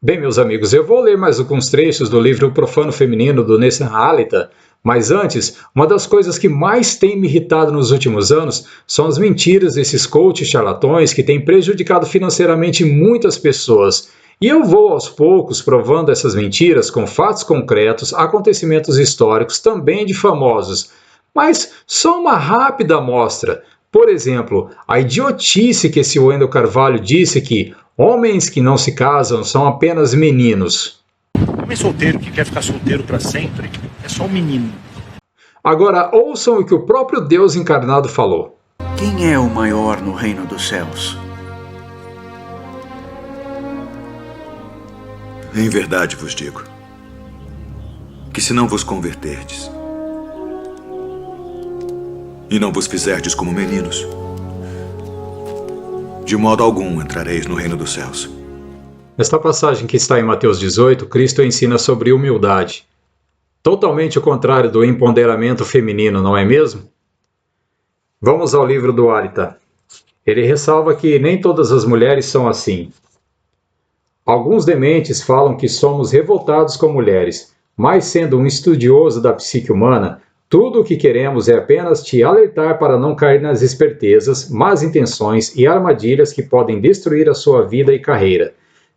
Bem, meus amigos, eu vou ler mais alguns trechos do livro O Profano Feminino, do Nessan Halitta, mas antes, uma das coisas que mais tem me irritado nos últimos anos são as mentiras desses coaches charlatões que têm prejudicado financeiramente muitas pessoas. E eu vou aos poucos provando essas mentiras com fatos concretos, acontecimentos históricos, também de famosos. Mas só uma rápida amostra. Por exemplo, a idiotice que esse Wendel Carvalho disse que homens que não se casam são apenas meninos. Homem solteiro que quer ficar solteiro para sempre é só um menino. Agora ouçam o que o próprio Deus encarnado falou. Quem é o maior no reino dos céus? Em verdade vos digo, que se não vos converterdes e não vos fizerdes como meninos, de modo algum entrareis no reino dos céus. Nesta passagem que está em Mateus 18, Cristo ensina sobre humildade. Totalmente o contrário do empoderamento feminino, não é mesmo? Vamos ao livro do Halitta. Ele ressalva que nem todas as mulheres são assim. Alguns dementes falam que somos revoltados com mulheres, mas sendo um estudioso da psique humana, tudo o que queremos é apenas te alertar para não cair nas espertezas, más intenções e armadilhas que podem destruir a sua vida e carreira.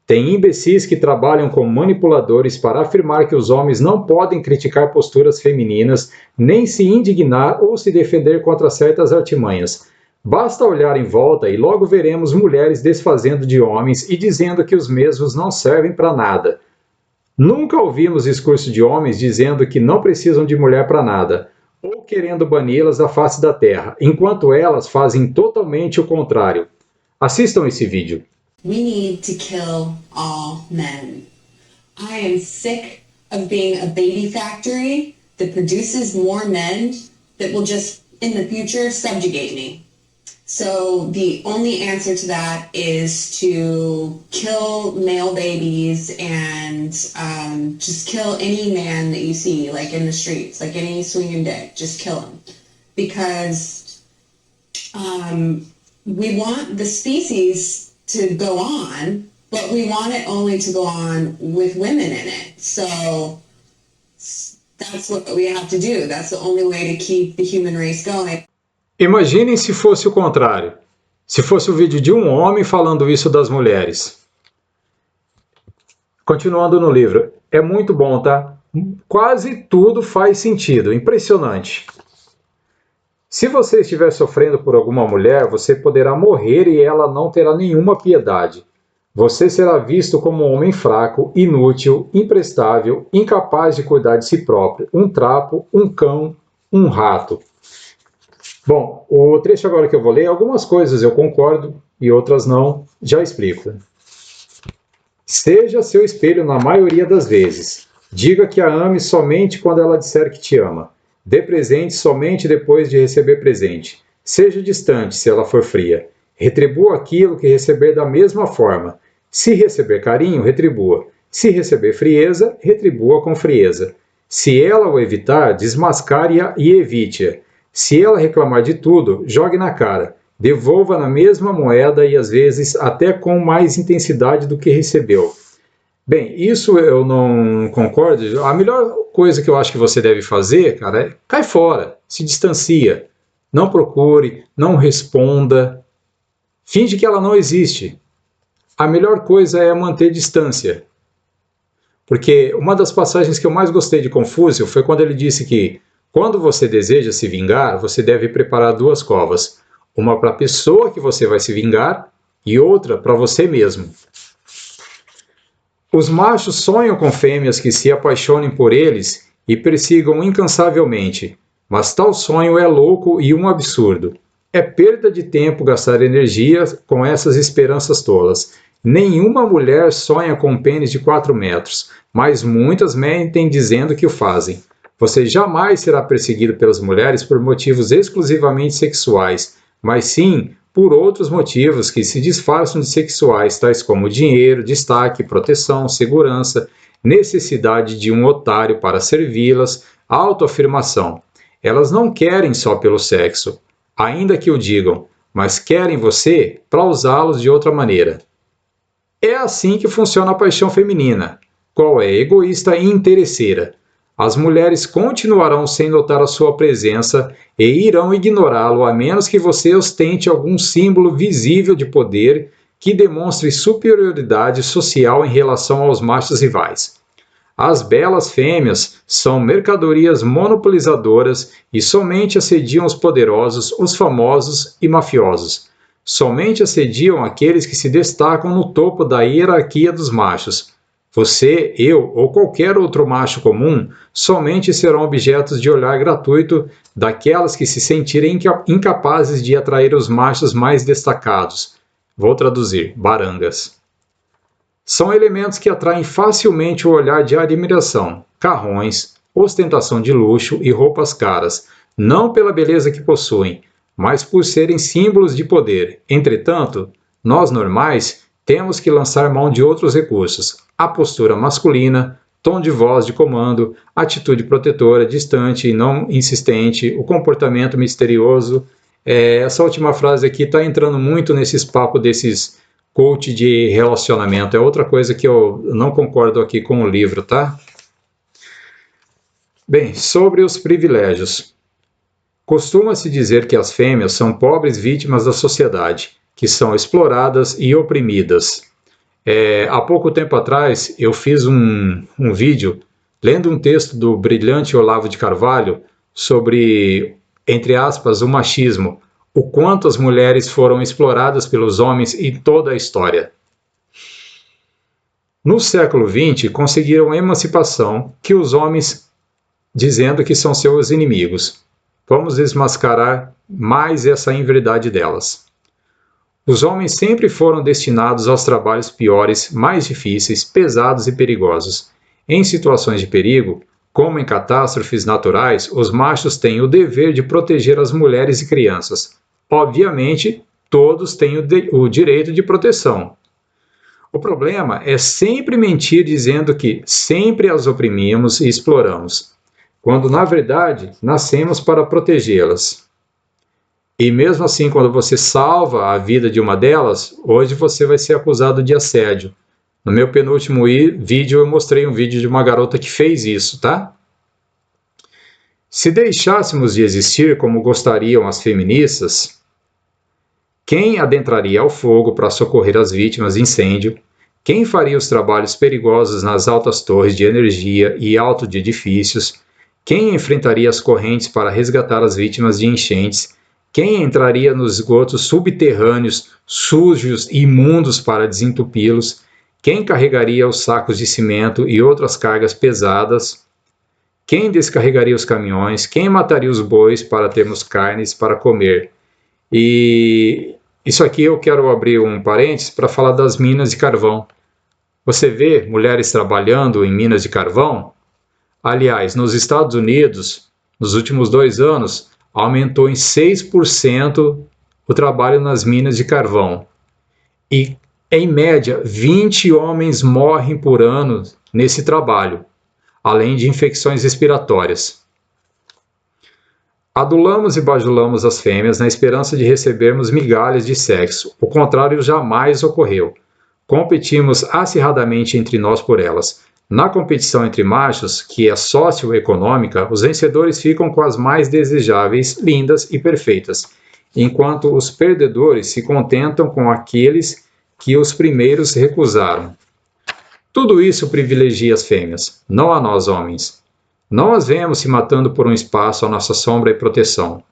Tem imbecis que trabalham como manipuladores para afirmar que os homens não podem criticar posturas femininas, nem se indignar ou se defender contra certas artimanhas. Basta olhar em volta e logo veremos mulheres desfazendo de homens e dizendo que os mesmos não servem para nada. Nunca ouvimos discurso de homens dizendo que não precisam de mulher para nada, ou querendo bani-las da face da terra, enquanto elas fazem totalmente o contrário. Assistam esse vídeo. We need to kill all men. I am sick of being a baby factory that produces more men that will just, in the future, subjugate me. So the only answer to that is to kill male babies and just kill any man that you see, like in the streets, like any swinging dick, just kill him. Because we want the species to go on, but we want it only to go on with women in it. So that's what we have to do. That's the only way to keep the human race going. Imaginem se fosse o contrário. Se fosse o vídeo de um homem falando isso das mulheres. Continuando no livro. É muito bom, tá? Quase tudo faz sentido. Impressionante. Se você estiver sofrendo por alguma mulher, você poderá morrer e ela não terá nenhuma piedade. Você será visto como um homem fraco, inútil, imprestável, incapaz de cuidar de si próprio, um trapo, um cão, um rato. Bom, o trecho agora que eu vou ler, algumas coisas eu concordo e outras não, já explico. Seja seu espelho na maioria das vezes. Diga que a ame somente quando ela disser que te ama. Dê presente somente depois de receber presente. Seja distante se ela for fria. Retribua aquilo que receber da mesma forma. Se receber carinho, retribua. Se receber frieza, retribua com frieza. Se ela o evitar, desmascare-a e evite-a. Se ela reclamar de tudo, jogue na cara. Devolva na mesma moeda e às vezes até com mais intensidade do que recebeu. Bem, isso eu não concordo. A melhor coisa que eu acho que você deve fazer, cara, é cai fora, se distancia. Não procure, não responda. Finge que ela não existe. A melhor coisa é manter distância. Porque uma das passagens que eu mais gostei de Confúcio foi quando ele disse que quando você deseja se vingar, você deve preparar duas covas. Uma para a pessoa que você vai se vingar e outra para você mesmo. Os machos sonham com fêmeas que se apaixonem por eles e persigam incansavelmente. Mas tal sonho é louco e um absurdo. É perda de tempo gastar energia com essas esperanças tolas. Nenhuma mulher sonha com um pênis de 4 metros, mas muitas mentem dizendo que o fazem. Você jamais será perseguido pelas mulheres por motivos exclusivamente sexuais, mas sim por outros motivos que se disfarçam de sexuais, tais como dinheiro, destaque, proteção, segurança, necessidade de um otário para servi-las, autoafirmação. Elas não querem só pelo sexo, ainda que o digam, mas querem você para usá-los de outra maneira. É assim que funciona a paixão feminina, qual é egoísta e interesseira. As mulheres continuarão sem notar a sua presença e irão ignorá-lo a menos que você ostente algum símbolo visível de poder que demonstre superioridade social em relação aos machos rivais. As belas fêmeas são mercadorias monopolizadoras e somente assediam os poderosos, os famosos e mafiosos. Somente assediam aqueles que se destacam no topo da hierarquia dos machos. Você, eu ou qualquer outro macho comum somente serão objetos de olhar gratuito daquelas que se sentirem incapazes de atrair os machos mais destacados. Vou traduzir, barangas. São elementos que atraem facilmente o olhar de admiração, carrões, ostentação de luxo e roupas caras, não pela beleza que possuem, mas por serem símbolos de poder. Entretanto, nós normais temos que lançar mão de outros recursos, a postura masculina, tom de voz de comando, atitude protetora, distante e não insistente, o comportamento misterioso. Essa última frase aqui está entrando muito nesses papos desses coach de relacionamento. É outra coisa que eu não concordo aqui com o livro, tá? Bem, sobre os privilégios. Costuma-se dizer que as fêmeas são pobres vítimas da sociedade, que são exploradas e oprimidas. Há pouco tempo atrás, eu fiz um vídeo lendo um texto do brilhante Olavo de Carvalho sobre, entre aspas, o machismo, o quanto as mulheres foram exploradas pelos homens em toda a história. No século XX, conseguiram emancipação que os homens dizendo que são seus inimigos. Vamos desmascarar mais essa inverdade delas. Os homens sempre foram destinados aos trabalhos piores, mais difíceis, pesados e perigosos. Em situações de perigo, como em catástrofes naturais, os machos têm o dever de proteger as mulheres e crianças. Obviamente, todos têm o direito de proteção. O problema é sempre mentir dizendo que sempre as oprimimos e exploramos, quando na verdade nascemos para protegê-las. E mesmo assim, quando você salva a vida de uma delas, hoje você vai ser acusado de assédio. No meu penúltimo vídeo eu mostrei um vídeo de uma garota que fez isso, tá? Se deixássemos de existir como gostariam as feministas, quem adentraria ao fogo para socorrer as vítimas de incêndio? Quem faria os trabalhos perigosos nas altas torres de energia e alto de edifícios? Quem enfrentaria as correntes para resgatar as vítimas de enchentes? Quem entraria nos esgotos subterrâneos, sujos e imundos para desentupi-los? Quem carregaria os sacos de cimento e outras cargas pesadas? Quem descarregaria os caminhões? Quem mataria os bois para termos carnes para comer? E isso aqui eu quero abrir um parênteses para falar das minas de carvão. Você vê mulheres trabalhando em minas de carvão? Aliás, nos Estados Unidos, nos últimos 2 anos, aumentou em 6% o trabalho nas minas de carvão. E, em média, 20 homens morrem por ano nesse trabalho, além de infecções respiratórias. Adulamos e bajulamos as fêmeas na esperança de recebermos migalhas de sexo. O contrário jamais ocorreu. Competimos acirradamente entre nós por elas. Na competição entre machos, que é socioeconômica, os vencedores ficam com as mais desejáveis, lindas e perfeitas, enquanto os perdedores se contentam com aqueles que os primeiros recusaram. Tudo isso privilegia as fêmeas, não a nós homens. Não as vemos se matando por um espaço à nossa sombra e proteção.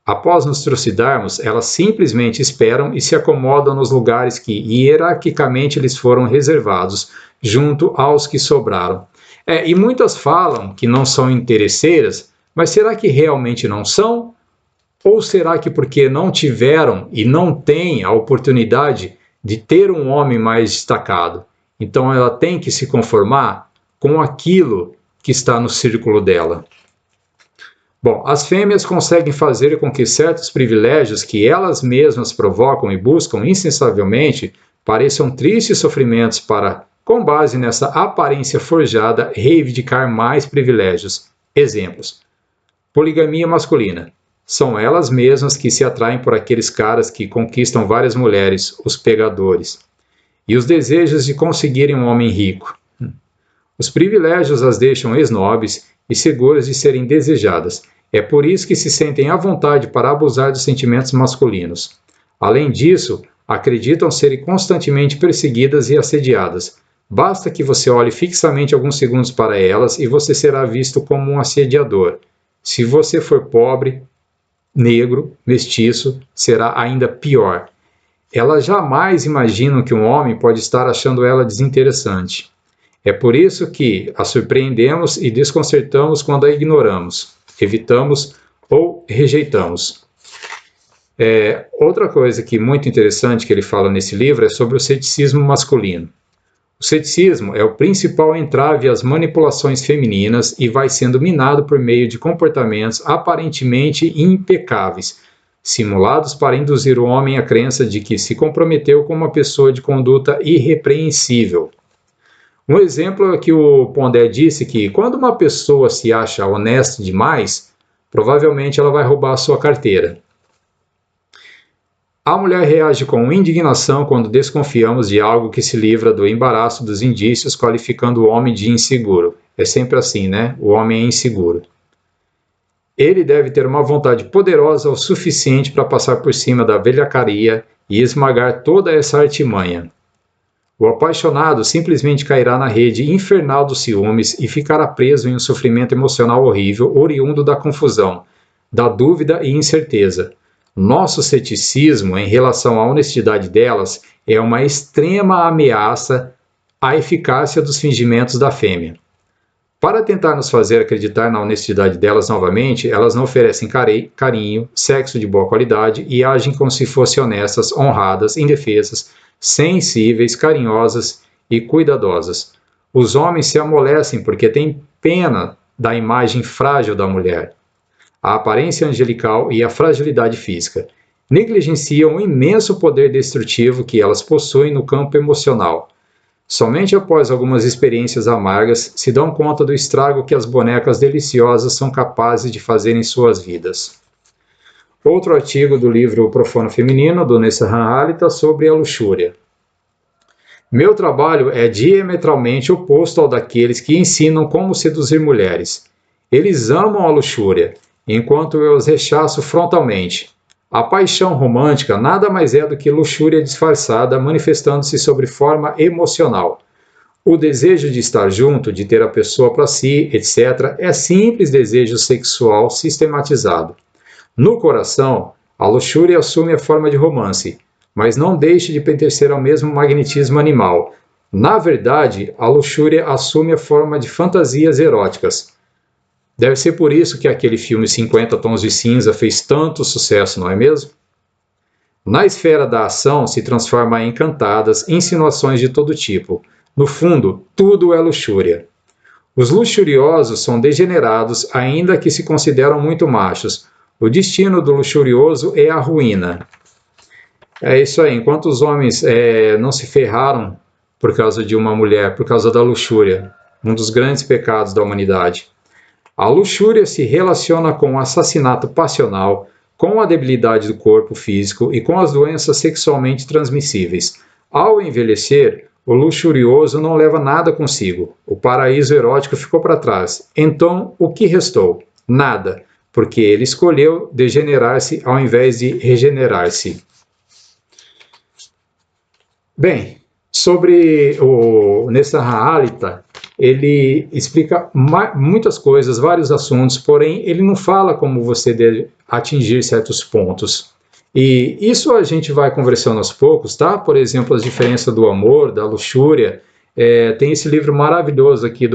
Após nos trucidarmos, elas simplesmente esperam e se acomodam nos lugares que hierarquicamente lhes foram reservados, junto aos que sobraram. E muitas falam que não são interesseiras, mas será que realmente não são? Ou será que porque não tiveram e não têm a oportunidade de ter um homem mais destacado, então ela tem que se conformar com aquilo que está no círculo dela? Bom, as fêmeas conseguem fazer com que certos privilégios que elas mesmas provocam e buscam insensavelmente pareçam tristes sofrimentos para, com base nessa aparência forjada, reivindicar mais privilégios. Exemplos. Poligamia masculina. São elas mesmas que se atraem por aqueles caras que conquistam várias mulheres, os pegadores. e os desejos de conseguirem um homem rico. Os privilégios as deixam esnobes e seguras de serem desejadas. É por isso que se sentem à vontade para abusar dos sentimentos masculinos. Além disso, acreditam serem constantemente perseguidas e assediadas. Basta que você olhe fixamente alguns segundos para elas e você será visto como um assediador. Se você for pobre, negro, mestiço, será ainda pior. Elas jamais imaginam que um homem pode estar achando ela desinteressante. É por isso que a surpreendemos e desconcertamos quando a ignoramos, evitamos ou rejeitamos. Outra coisa que muito interessante que ele fala nesse livro é sobre o ceticismo masculino. O ceticismo é o principal entrave às manipulações femininas e vai sendo minado por meio de comportamentos aparentemente impecáveis, simulados para induzir o homem à crença de que se comprometeu com uma pessoa de conduta irrepreensível. Um exemplo é que o Pondé disse que quando uma pessoa se acha honesta demais, provavelmente ela vai roubar a sua carteira. A mulher reage com indignação quando desconfiamos de algo que se livra do embaraço dos indícios, qualificando o homem de inseguro. É sempre assim, né? O homem é inseguro. Ele deve ter uma vontade poderosa o suficiente para passar por cima da velhacaria e esmagar toda essa artimanha. O apaixonado simplesmente cairá na rede infernal dos ciúmes e ficará preso em um sofrimento emocional horrível, oriundo da confusão, da dúvida e incerteza. Nosso ceticismo em relação à honestidade delas é uma extrema ameaça à eficácia dos fingimentos da fêmea. Para tentar nos fazer acreditar na honestidade delas novamente, elas não oferecem carinho, sexo de boa qualidade e agem como se fossem honestas, honradas, indefesas, sensíveis, carinhosas e cuidadosas. Os homens se amolecem porque têm pena da imagem frágil da mulher, a aparência angelical e a fragilidade física. Negligenciam o imenso poder destrutivo que elas possuem no campo emocional. Somente após algumas experiências amargas se dão conta do estrago que as bonecas deliciosas são capazes de fazer em suas vidas. Outro artigo do livro O Profano Feminino, do Nessan Halitta, sobre a luxúria. Meu trabalho é diametralmente oposto ao daqueles que ensinam como seduzir mulheres. Eles amam a luxúria, enquanto eu os rechaço frontalmente. A paixão romântica nada mais é do que luxúria disfarçada, manifestando-se sob forma emocional. O desejo de estar junto, de ter a pessoa para si, etc., é simples desejo sexual sistematizado. No coração, a luxúria assume a forma de romance, mas não deixe de pertencer ao mesmo magnetismo animal. Na verdade, a luxúria assume a forma de fantasias eróticas. Deve ser por isso que aquele filme 50 Tons de Cinza fez tanto sucesso, não é mesmo? Na esfera da ação se transforma em cantadas, insinuações de todo tipo. No fundo, tudo é luxúria. Os luxuriosos são degenerados, ainda que se consideram muito machos. O destino do luxurioso é a ruína. É isso aí, enquanto os homens não se ferraram por causa de uma mulher, por causa da luxúria, um dos grandes pecados da humanidade. A luxúria se relaciona com o assassinato passional, com a debilidade do corpo físico e com as doenças sexualmente transmissíveis. Ao envelhecer, o luxurioso não leva nada consigo. O paraíso erótico ficou para trás. Então, o que restou? Nada, porque ele escolheu degenerar-se ao invés de regenerar-se. Bem, sobre o Nessan Halitta, ele explica muitas coisas, vários assuntos, porém ele não fala como você deve atingir certos pontos. E isso a gente vai conversando aos poucos, tá? Por exemplo, as diferenças do amor, da luxúria. Tem esse livro maravilhoso aqui,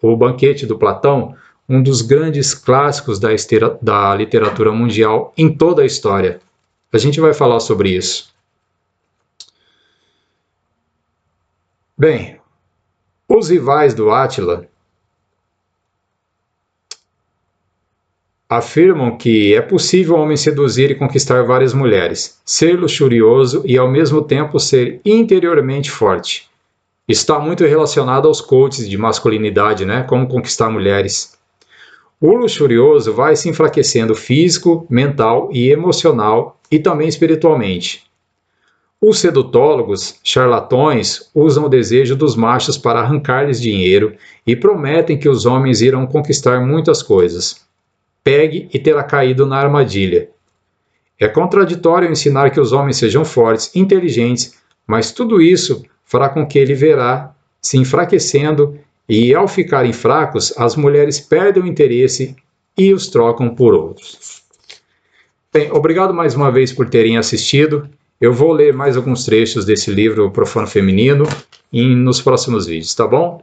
O Banquete do Platão, um dos grandes clássicos da literatura mundial em toda a história. A gente vai falar sobre isso. Bem, os rivais do Átila afirmam que é possível o homem seduzir e conquistar várias mulheres, ser luxurioso e ao mesmo tempo ser interiormente forte. Está muito relacionado aos coaches de masculinidade, né? Como conquistar mulheres. O luxurioso vai se enfraquecendo físico, mental e emocional e também espiritualmente. Os sedutólogos, charlatões, usam o desejo dos machos para arrancar-lhes dinheiro e prometem que os homens irão conquistar muitas coisas. Pegue e terá caído na armadilha. É contraditório ensinar que os homens sejam fortes, inteligentes, mas tudo isso fará com que ele verá se enfraquecendo e, ao ficarem fracos, as mulheres perdem o interesse e os trocam por outros. Bem, obrigado mais uma vez por terem assistido. Eu vou ler mais alguns trechos desse livro Profano Feminino nos próximos vídeos, tá bom?